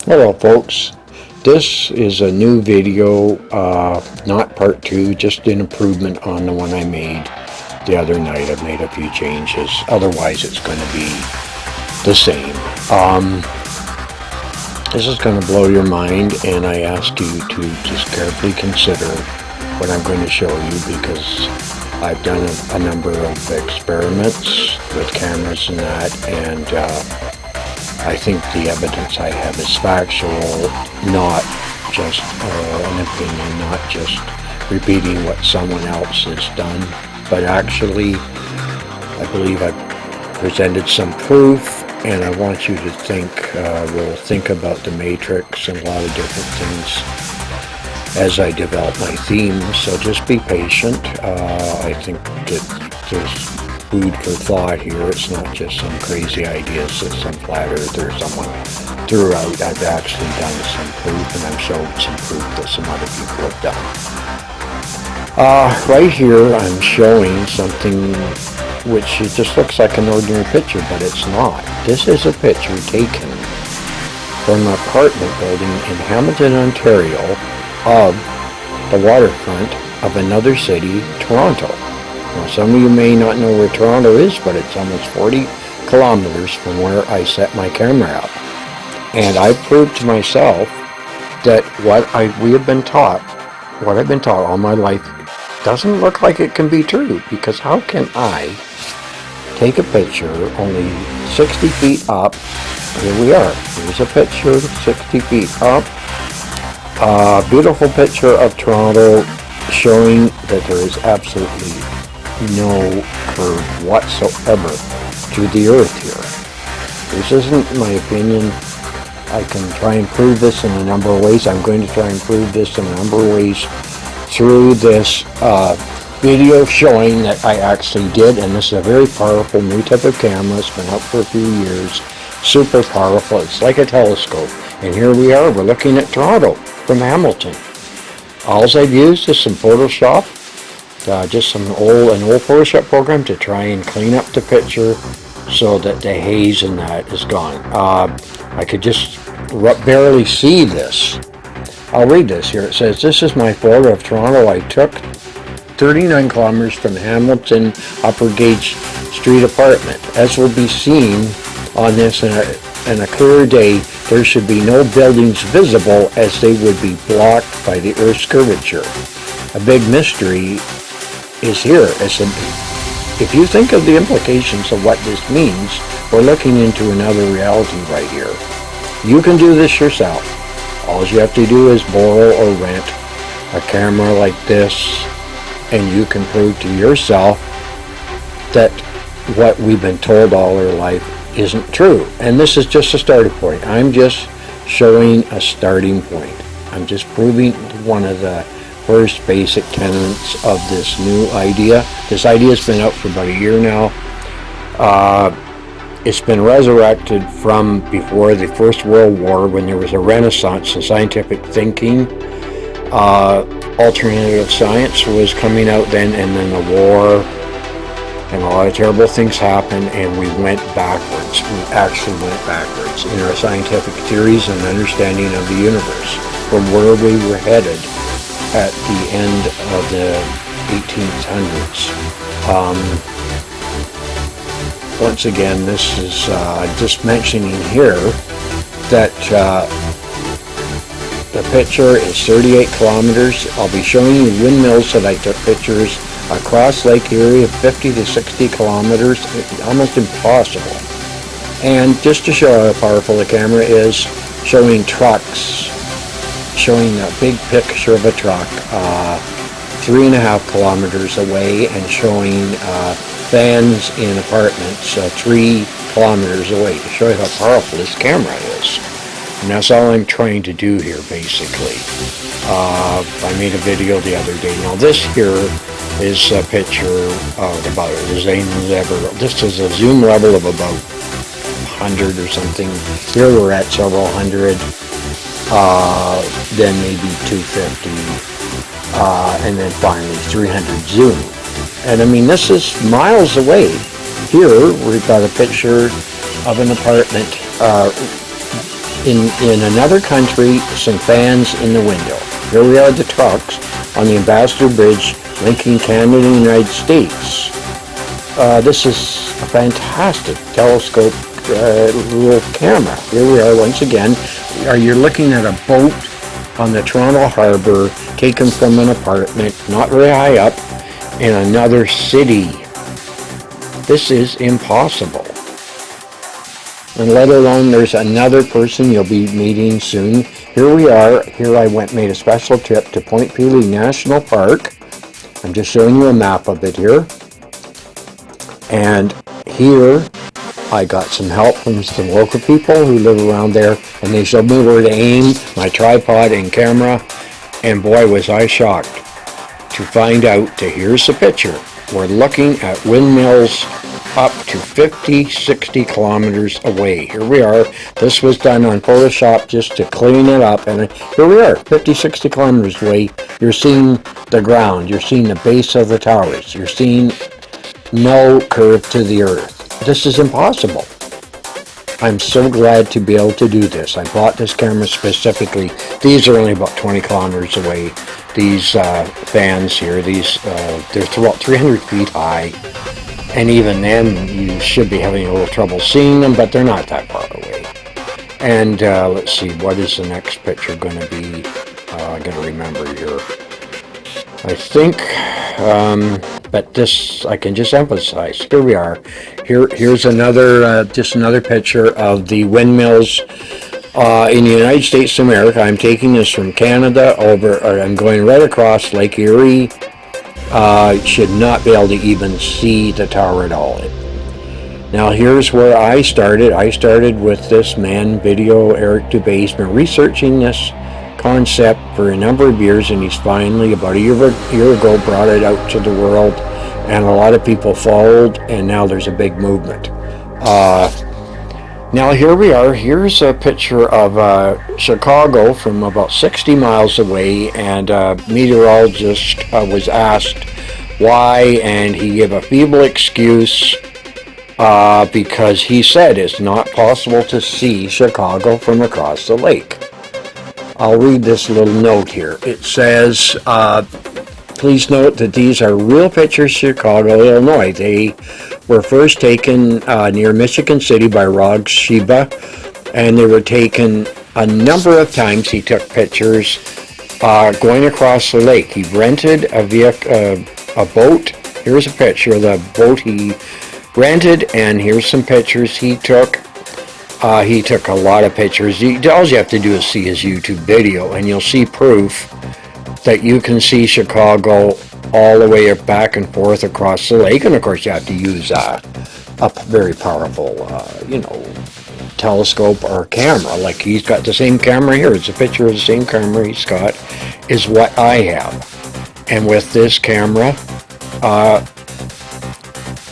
Hello folks, this is a new video, not part 2, just an improvement on the one I made the other night. I've made a few changes, otherwise it's going to be the same. This is going to blow your mind, and I ask you to just carefully consider what I'm going to show you, because I've done a number of experiments with cameras and that, and I think the evidence I have is factual, not just an opinion, not just repeating what someone else has done, but actually I believe I've presented some proof, and I want you to think, we'll think about the matrix and a lot of different things as I develop my themes, so just be patient. I think that there's food for thought here. It's not just some crazy ideas that some flat earther or someone threw out. I've actually done some proof, and I've shown some proof that some other people have done. Right here I'm showing something which it just looks like an ordinary picture, but it's not. This is a picture taken from an apartment building in Hamilton, Ontario, of the waterfront of another city, Toronto. Now, some of you may not know where Toronto is, but it's almost 40 kilometers from where I set my camera up. And I proved to myself that what I've been taught all my life doesn't look like it can be true, because how can I take a picture only 60 feet up? Here we are. Here's a picture 60 feet up. A beautiful picture of Toronto showing that there is absolutely no curve whatsoever to the earth here. This isn't my opinion. I can try and prove this in a number of ways. I'm going to try and prove this in a number of ways through this video showing that I actually did, and this is a very powerful new type of camera. It's been out for a few years. Super powerful. It's like a telescope. And here we are. We're looking at Toronto from Hamilton. All I've used is some Photoshop. Just an old Photoshop program to try and clean up the picture so that the haze and that is gone. I could just barely see this. I'll read this here. It says, "This is my photo of Toronto I took 39 kilometers from Hamilton Upper Gage Street apartment. As will be seen on this in a clear day, there should be no buildings visible, as they would be blocked by the Earth's curvature. A big mystery is here. If you think of the implications of what this means, we're looking into another reality right here. You can do this yourself. All you have to do is borrow or rent a camera like this, and you can prove to yourself that what we've been told all our life isn't true. And this is just a starting point. I'm just showing a starting point. I'm just proving one of the first basic tenets of this new idea. This idea has been out for about a year now. It's been resurrected from before the First World War, when there was a renaissance in scientific thinking. Alternative science was coming out then, and then the war, and a lot of terrible things happened, and we went backwards. We actually went backwards in our scientific theories and understanding of the universe from where we were headed at the end of the 1800s. Once again, this is just mentioning here that the picture is 38 kilometers. I'll be showing you windmills that I took pictures across Lake Erie of 50 to 60 kilometers. It's almost impossible. And just to show how powerful the camera is, showing trucks, showing a big picture of a truck 3.5 kilometers away, and showing vans in apartments 3 kilometers away, to show you how powerful this camera is. And that's all I'm trying to do here, basically. I made a video the other day. Now this here is a picture of about the same level. This is a zoom level of about 100 or something. Here we're at several hundred. Then maybe 250, and then finally 300 zoom. And I mean, this is miles away. Here we've got a picture of an apartment in another country, some fans in the window. Here we are, the trucks on the Ambassador Bridge linking Canada and the United States. This is a fantastic telescope little camera. Here we are once again. You're looking at a boat on the Toronto Harbor taken from an apartment not very high up in another city. This is impossible. And let alone there's another person you'll be meeting soon. Here we are. Here I made a special trip to Point Pelee National Park. I'm just showing you a map of it here. And here I got some help from some local people who live around there, and they showed me where to aim my tripod and camera. And boy, was I shocked to find out that here's the picture. We're looking at windmills up to 50, 60 kilometers away. Here we are. This was done on Photoshop just to clean it up. And here we are, 50, 60 kilometers away. You're seeing the ground. You're seeing the base of the towers. You're seeing no curve to the earth. This is impossible. I'm so glad to be able to do this. I bought this camera specifically. These are only about 20 kilometers away. These fans here, they're about 300 feet high. And even then, you should be having a little trouble seeing them, but they're not that far away. And let's see, what is the next picture going to be? I got to remember here. I think, but this I can just emphasize. Here we are. Here's another, just another picture of the windmills in the United States of America. I'm taking this from Canada I'm going right across Lake Erie. Should not be able to even see the tower at all. Now here's where I started. I started with this man, Video Eric Dubé. He's been researching this concept for a number of years, and he's finally, about a year ago, brought it out to the world, and a lot of people followed, and now there's a big movement. Now here we are. Here's a picture of Chicago from about 60 miles away, and a meteorologist was asked why, and he gave a feeble excuse because he said it's not possible to see Chicago from across the lake. I'll read this little note here. It says, please note that these are real pictures of Chicago, Illinois. They were first taken near Michigan City by Rog Sheba, and they were taken a number of times. He took pictures going across the lake. He rented a boat. Here's a picture of the boat he rented, and here's some pictures he took. He took a lot of pictures. All you have to do is see his YouTube video, and you'll see proof that you can see Chicago all the way back and forth across the lake. And of course you have to use a very powerful, telescope or camera. Like he's got the same camera here. It's a picture of the same camera he's got, is what I have. And with this camera,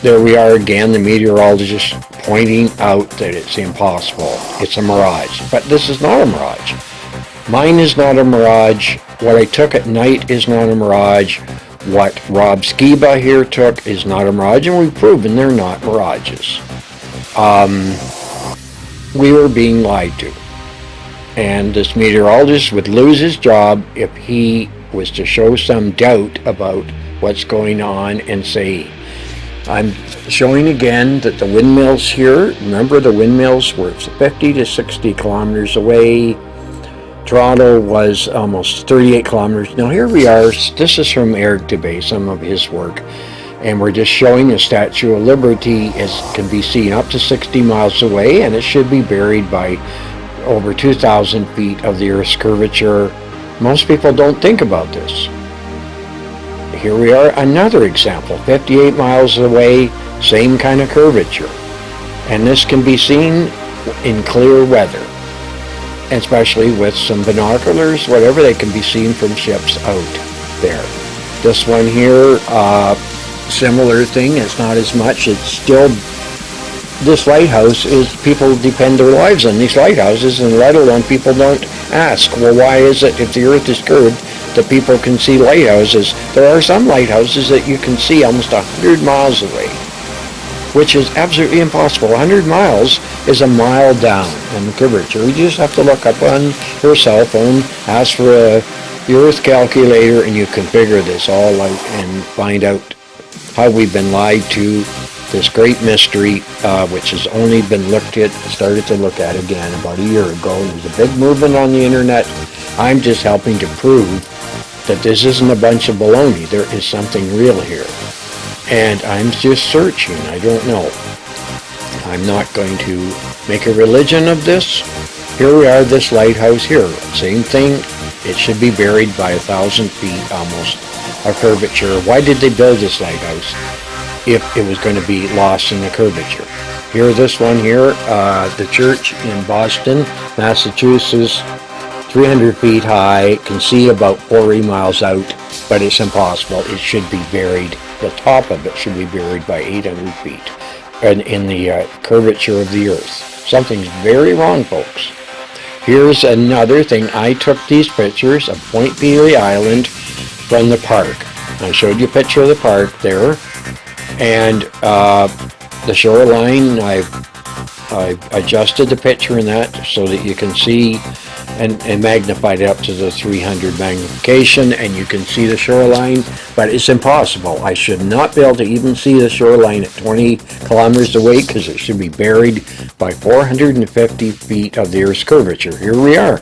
there we are again, the meteorologist pointing out that it's impossible. It's a mirage. But this is not a mirage. Mine is not a mirage. What I took at night is not a mirage. What Rob Skiba here took is not a mirage, and we've proven they're not mirages. We were being lied to. And this meteorologist would lose his job if he was to show some doubt about what's going on and say, I'm showing again that the windmills here, remember the windmills were 50 to 60 kilometers away. Toronto was almost 38 kilometers. Now here we are. This is from Eric Dubé, some of his work. And we're just showing the Statue of Liberty can be seen up to 60 miles away, and it should be buried by over 2,000 feet of the Earth's curvature. Most people don't think about this. Here we are, another example, 58 miles away, same kind of curvature. And this can be seen in clear weather, especially with some binoculars, whatever, they can be seen from ships out there. This one here, similar thing, it's not as much, it's still, this lighthouse is, people depend their lives on these lighthouses, and let alone people don't ask, well, why is it, if the Earth is curved, that people can see lighthouses? There are some lighthouses that you can see almost 100 miles away. which is absolutely impossible. 100 miles is a mile down in the curvature. You just have to look up on your cell phone, ask for a Earth calculator, and you configure this all out and find out how we've been lied to. This great mystery, which has only been started to look at again about a year ago. There's a big movement on the internet. I'm just helping to prove that this isn't a bunch of baloney. There is something real here. And I'm just searching. I don't know. I'm not going to make a religion of this. Here we are, this lighthouse here. Same thing. It should be buried by 1,000 feet almost of curvature. Why did they build this lighthouse if it was going to be lost in the curvature? Here, this one here, the church in Boston, Massachusetts, 300 feet high, can see about 40 miles out, but it's impossible. It should be buried, the top of it should be buried by 800 feet and in the curvature of the earth. Something's very wrong, folks. Here's another thing. I took these pictures of Point Pelee Island from the park. I showed you a picture of the park there, and the shoreline. I've adjusted the picture in that so that you can see and magnified it up to the 300 magnification, and you can see the shoreline, but it's impossible. I should not be able to even see the shoreline at 20 kilometers away because it should be buried by 450 feet of the Earth's curvature. Here we are.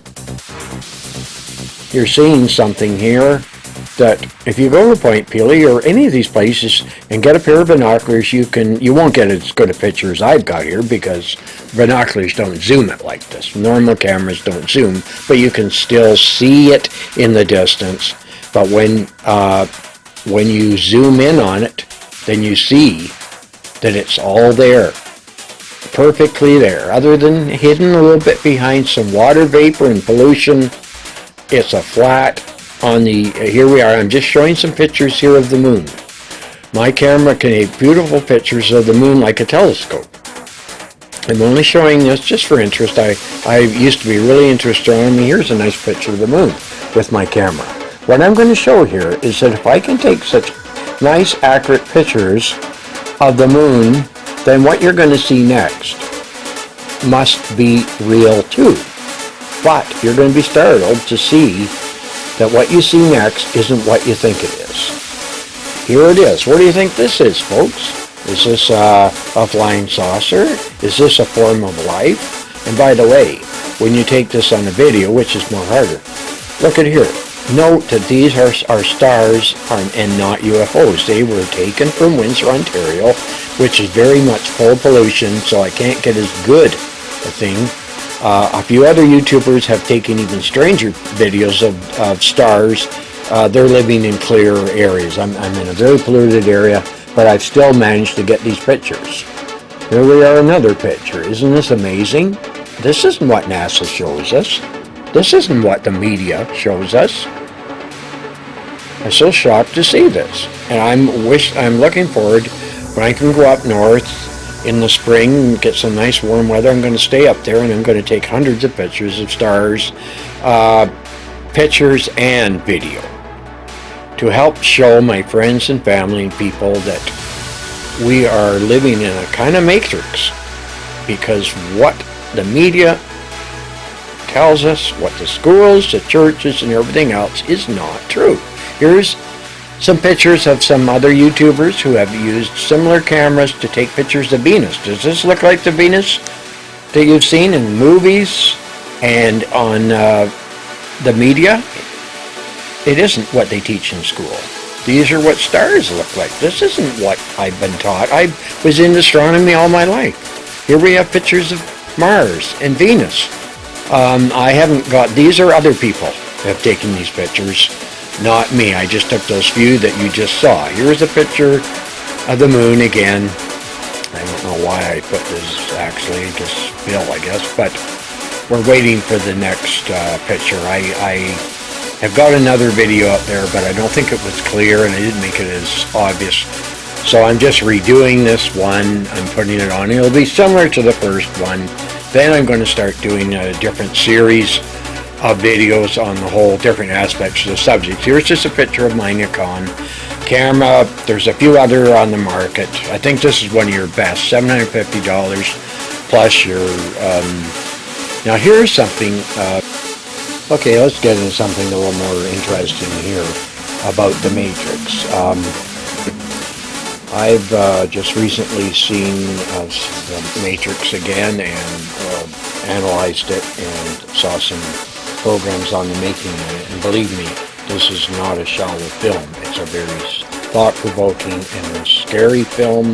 You're seeing something here that if you go to Point Pelee or any of these places and get a pair of binoculars, you won't get as good a picture as I've got here because binoculars don't zoom it like this. Normal cameras don't zoom, but you can still see it in the distance. But when you zoom in on it, then you see that it's all there, perfectly there. Other than hidden a little bit behind some water vapor and pollution, it's a flat. Here we are. I'm just showing some pictures here of the moon. My camera can take beautiful pictures of the moon like a telescope. I'm only showing this just for interest. I used to be really interested in me. Here's a nice picture of the moon with my camera. What I'm going to show here is that if I can take such nice, accurate pictures of the moon, then what you're going to see next must be real too. But you're going to be startled to see that what you see next isn't what you think it is. Here it is. What do you think this is, folks? Is this a flying saucer? Is this a form of life? And by the way, when you take this on a video, which is more harder, look at here. Note that these are stars and not UFOs. They were taken from Windsor, Ontario, which is very much full of pollution, so I can't get as good a thing. A few other YouTubers have taken even stranger videos of stars. They're living in clear areas. I'm in a very polluted area, but I've still managed to get these pictures. Here we are, another picture. Isn't this amazing? This isn't what NASA shows us. This isn't what the media shows us. I'm so shocked to see this. And I'm looking forward when I can go up north in the spring and get some nice warm weather. I'm going to stay up there and I'm going to take hundreds of pictures of stars, pictures and video, to help show my friends and family and people that we are living in a kind of matrix, because what the media tells us, what the schools, the churches and everything else is not true. Here's some pictures of some other YouTubers who have used similar cameras to take pictures of Venus. Does this look like the Venus that you've seen in movies and on the media? It isn't what they teach in school. These are what stars look like. This isn't what I've been taught. I was in astronomy all my life. Here we have pictures of Mars and Venus. I haven't got, these are other people that have taken these pictures. Not me. I just took those few that you just saw. Here's a picture of the moon again. I don't know why I put this, actually, just Bill, I guess, but we're waiting for the next picture. I have got another video up there, but I don't think it was clear and I didn't make it as obvious. So I'm just redoing this one. I'm putting it on. It'll be similar to the first one. Then I'm going to start doing a different series of videos on the whole different aspects of the subject. Here's just a picture of my Nikon camera. There's a few other on the market. I think this is one of your best, $750 plus your. Now here's something. Okay, let's get into something a little more interesting here about the Matrix. I've just recently seen the Matrix again and analyzed it and saw some programs on the making of it. And believe me, this is not a shallow film. It's a very thought-provoking and a scary film,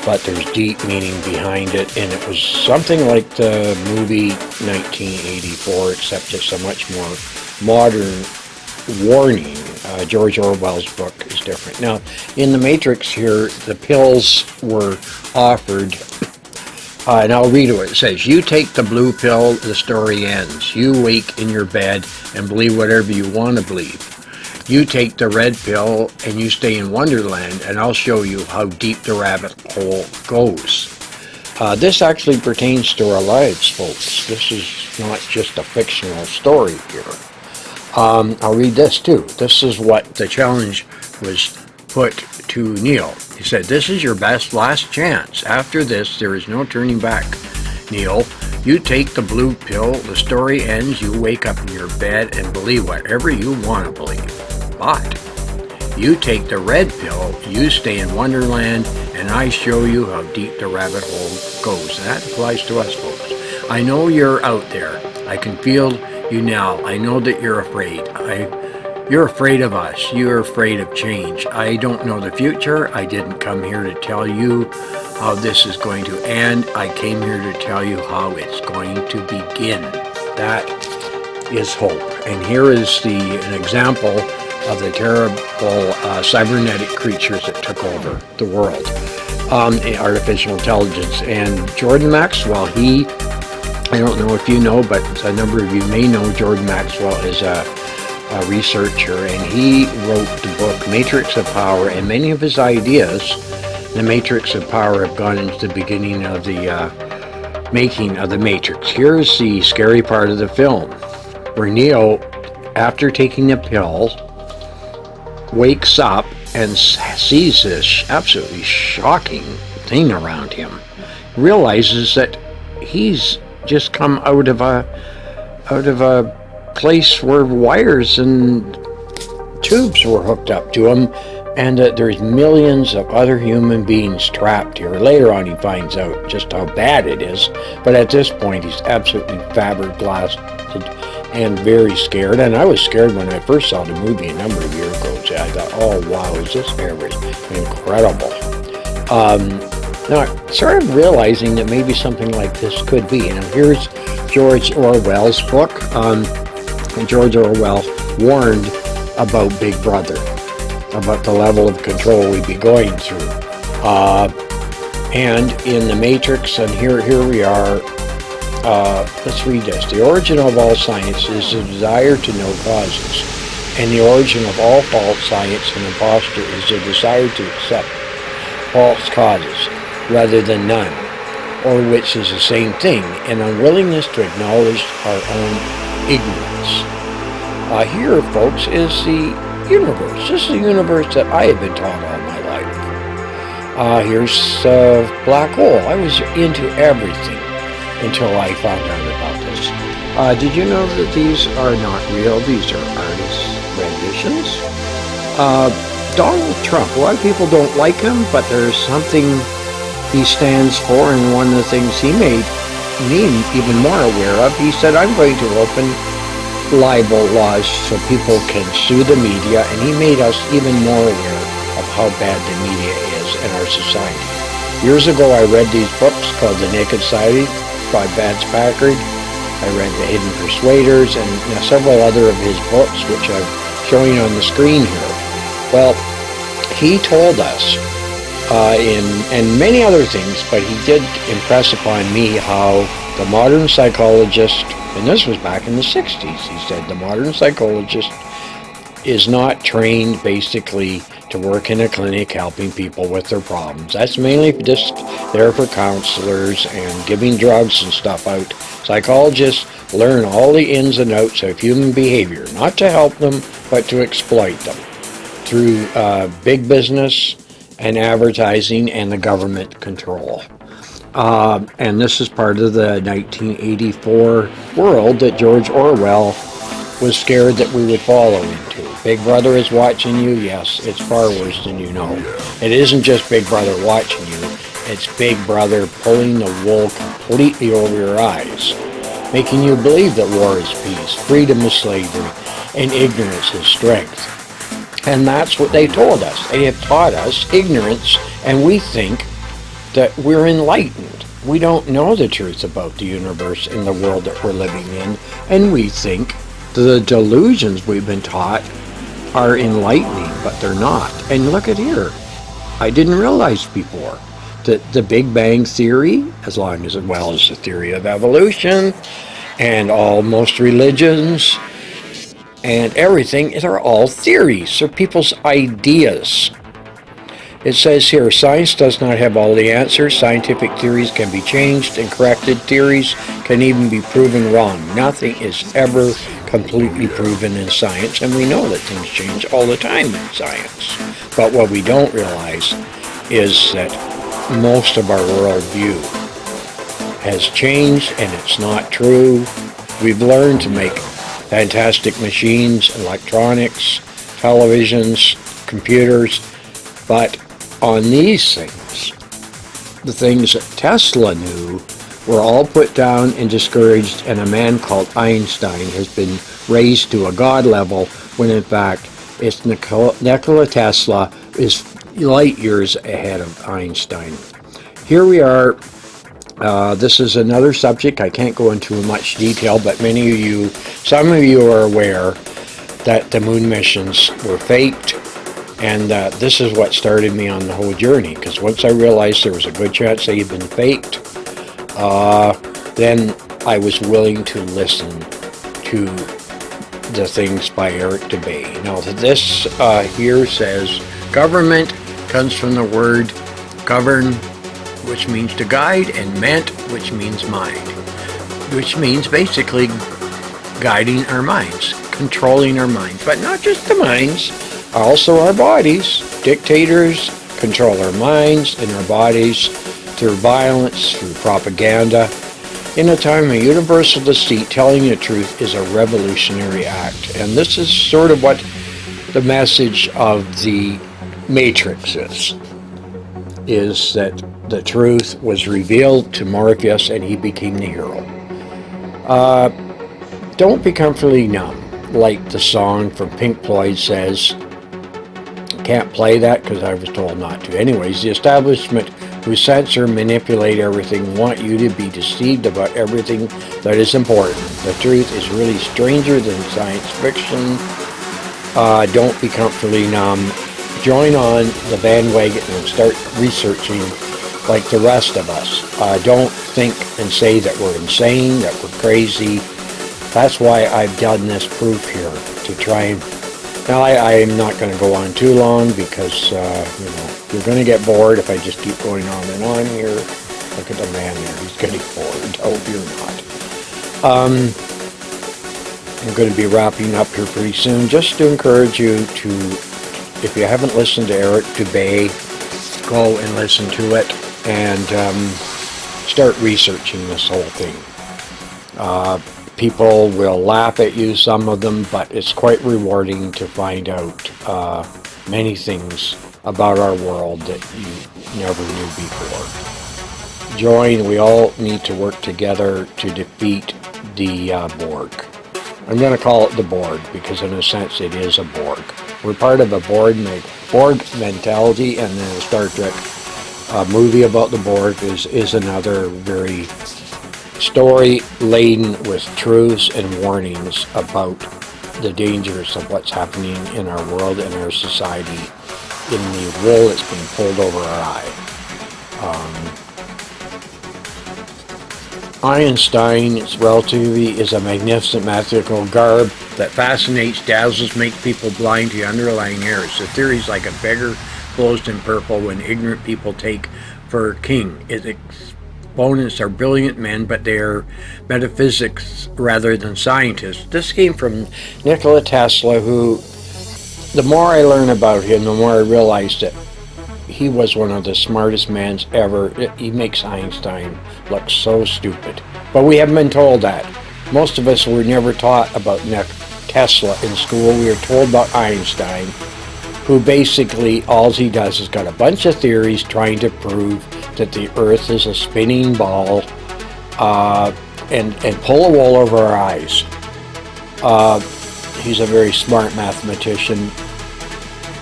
but there's deep meaning behind it. And it was something like the movie 1984, except it's a much more modern warning. George Orwell's book is different. Now, in the Matrix here, the pills were offered, and I'll read what it says. You take the blue pill, the story ends. You wake in your bed and believe whatever you want to believe. You take the red pill and you stay in Wonderland, and I'll show you how deep the rabbit hole goes. This actually pertains to our lives, folks. This is not just a fictional story here. I'll read this too. This is what the challenge was put to Neil. He said, this is your best last chance. After this, there is no turning back. Neil, you take the blue pill, the story ends, you wake up in your bed and believe whatever you want to believe. But you take the red pill, you stay in Wonderland, and I show you how deep the rabbit hole goes. And that applies to us, folks. I know you're out there. I can feel you now. I know that you're afraid. You're afraid of us. You're afraid of change. I don't know the future. I didn't come here to tell you how this is going to end. I came here to tell you how it's going to begin. That is hope. And here is an example of the terrible cybernetic creatures that took over the world. Artificial intelligence. And Jordan Maxwell, I don't know if you know, but a number of you may know Jordan Maxwell is a researcher, and he wrote the book Matrix of Power, and many of his ideas, the Matrix of Power, have gone into the beginning of the making of the Matrix. Here's the scary part of the film, where Neo, after taking the pill, wakes up and sees this absolutely shocking thing around him, realizes that he's just come out of a place where wires and tubes were hooked up to him, and that there's millions of other human beings trapped here. Later on he finds out just how bad it is, but at this point he's absolutely flabbergasted and very scared. And I was scared when I first saw the movie a number of years ago. So I thought, oh wow, is this ever incredible? Now, sort of realizing that maybe something like this could be. And here's George Orwell's book. George Orwell warned about Big Brother, about the level of control we'd be going through. And in the Matrix, and here we are. Let's read this. The origin of all science is the desire to know causes, and the origin of all false science and imposture is the desire to accept false causes rather than none, or which is the same thing, an unwillingness to acknowledge our own ignorance. Here, folks, is the universe. This is the universe that I have been taught all my life. Here's a black hole. I was into everything until I found out about this. Did you know that these are not real? These are artist renditions. Donald Trump, a lot of people don't like him, but there's something he stands for, and one of the things he made me even more aware of, he said, I'm going to open libel laws so people can sue the media, and he made us even more aware of how bad the media is in our society. Years ago, I read these books called The Naked Society by Vance Packard. I read The Hidden Persuaders and several other of his books, which I'm showing on the screen here. Well, he told us and many other things, but he did impress upon me how the modern psychologist, and this was back in the 60s, he said the modern psychologist is not trained basically to work in a clinic helping people with their problems. That's mainly just there for counselors and giving drugs and stuff out. Psychologists learn all the ins and outs of human behavior, not to help them, but to exploit them. through big business and advertising and the government control. And this is part of the 1984 world that George Orwell was scared that we would follow into. Big Brother is watching you. Yes, it's far worse than you know. It isn't just Big Brother watching you. It's Big Brother pulling the wool completely over your eyes, making you believe that war is peace, freedom is slavery, and ignorance is strength. And that's what they told us. They have taught us ignorance, and we think that we're enlightened. We don't know the truth about the universe and the world that we're living in, and we think the delusions we've been taught are enlightening, but they're not. And look at here. I didn't realize before that the Big Bang Theory, as well as the theory of evolution, and most religions, and everything, they're all theories. They're people's ideas. It says here, science does not have all the answers. Scientific theories can be changed and corrected. Theories can even be proven wrong. Nothing is ever completely proven in science, and we know that things change all the time in science. But what we don't realize is that most of our worldview has changed, and it's not true. We've learned to make fantastic machines, electronics, televisions, computers, but on these things, the things that Tesla knew, were all put down and discouraged, and a man called Einstein has been raised to a god level, when in fact it's Nikola Tesla is light years ahead of Einstein. Here we are. This is another subject. I can't go into much detail, but some of you are aware that the moon missions were faked, and this is what started me on the whole journey, because once I realized there was a good chance they had been faked, then I was willing to listen to the things by Eric DeBay. Now this here says, government comes from the word govern, which means to guide, and ment, which means mind, which means basically guiding our minds, controlling our minds, but not just the minds, also our bodies. Dictators control our minds and our bodies through violence, through propaganda. In a time of universal deceit, telling the truth is a revolutionary act. And this is sort of what the message of the Matrix is that the truth was revealed to Morpheus and he became the hero. Don't be comfortably numb, like the song from Pink Floyd says. Can't play that because I was told not to. Anyways, the establishment who censor, manipulate everything, want you to be deceived about everything that is important. The truth is really stranger than science fiction. Don't be comfortably numb. Join on the bandwagon and start researching like the rest of us. Don't think and say that we're insane, that we're crazy. That's why I've done this proof here, to try and... Now, I'm not going to go on too long because, you're going to get bored if I just keep going on and on here. Look at the man there. He's getting bored. Hope you're not. I'm going to be wrapping up here pretty soon. Just to encourage you to, if you haven't listened to Eric DeBay, go and listen to it and start researching this whole thing. People will laugh at you, some of them, but it's quite rewarding to find out many things about our world that you never knew before. We all need to work together to defeat the Borg. I'm going to call it the Borg because in a sense it is a Borg. We're part of a Borg mentality, and then the Star Trek movie about the Borg is another very story laden with truths and warnings about the dangers of what's happening in our world and our society, in the wool that's being pulled over our eye. Einstein's relativity is a magnificent mathematical garb that fascinates, dazzles, makes people blind to underlying errors. The theory is like a beggar clothed in purple when ignorant people take for a king. Its exponents are brilliant men, but they are metaphysics rather than scientists. This came from Nikola Tesla, who the more I learn about him, the more I realize that he was one of the smartest men ever. He makes Einstein look so stupid. But we haven't been told that. Most of us were never taught about Tesla in school. We were told about Einstein, who basically, all he does is got a bunch of theories trying to prove that the Earth is a spinning ball, and pull a wool over our eyes. He's a very smart mathematician.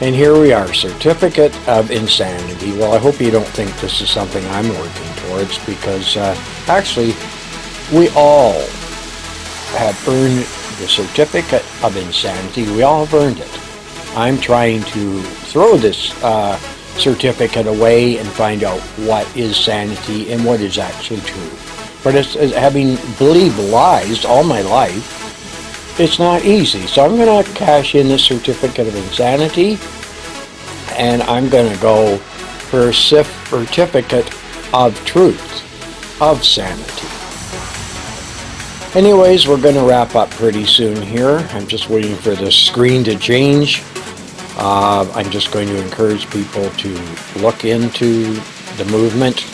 And here we are, Certificate of Insanity. Well, I hope you don't think this is something I'm working towards, because actually, we all have earned the Certificate of Insanity. We all have earned it. I'm trying to throw this certificate away and find out what is sanity and what is actually true. But it's having believed lies all my life, it's not easy. So I'm going to cash in the Certificate of Insanity, and I'm going to go for a Certificate of Truth, of Sanity. Anyways, we're going to wrap up pretty soon here. I'm just waiting for the screen to change. I'm just going to encourage people to look into the movement,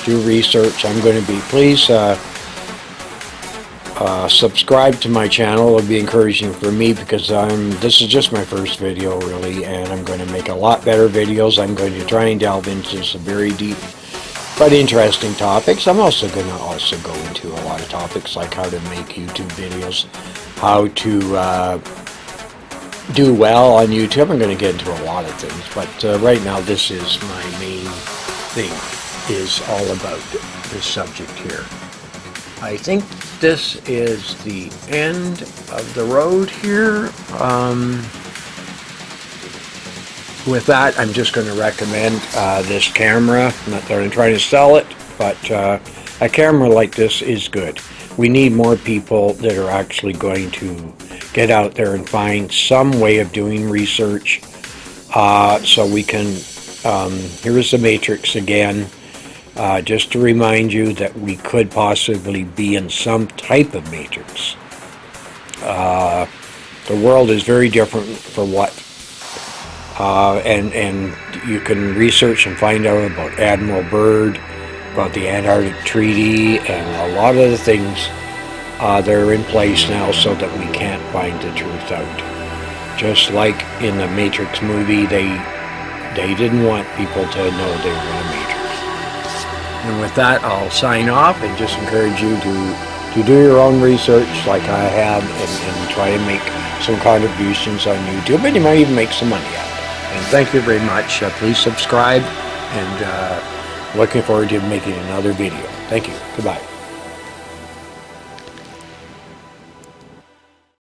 do research. I'm going to be, please subscribe to my channel. It'll be encouraging for me, because this is just my first video really, and I'm going to make a lot better videos. I'm going to try and delve into some very deep but interesting topics. I'm also going to go into a lot of topics like how to make YouTube videos, how to do well on YouTube. I'm going to get into a lot of things, but right now this is my main thing, is all about this subject here. I think this is the end of the road here. With that, I'm just going to recommend this camera. Not that I'm trying to sell it, but a camera like this is good. We need more people that are actually going to get out there and find some way of doing research, so we can, here's the matrix again, just to remind you that we could possibly be in some type of matrix. The world is very different for what, and you can research and find out about Admiral Byrd, about the Antarctic Treaty, and a lot of the things that are in place now so that we can't find the truth out. Just like in the Matrix movie, they didn't want people to know they were in a Matrix. And with that, I'll sign off and just encourage you to do your own research like I have, and try and make some contributions on YouTube, and you might even make some money out of it. And thank you very much. Please subscribe, and looking forward to making another video. Thank you. Goodbye.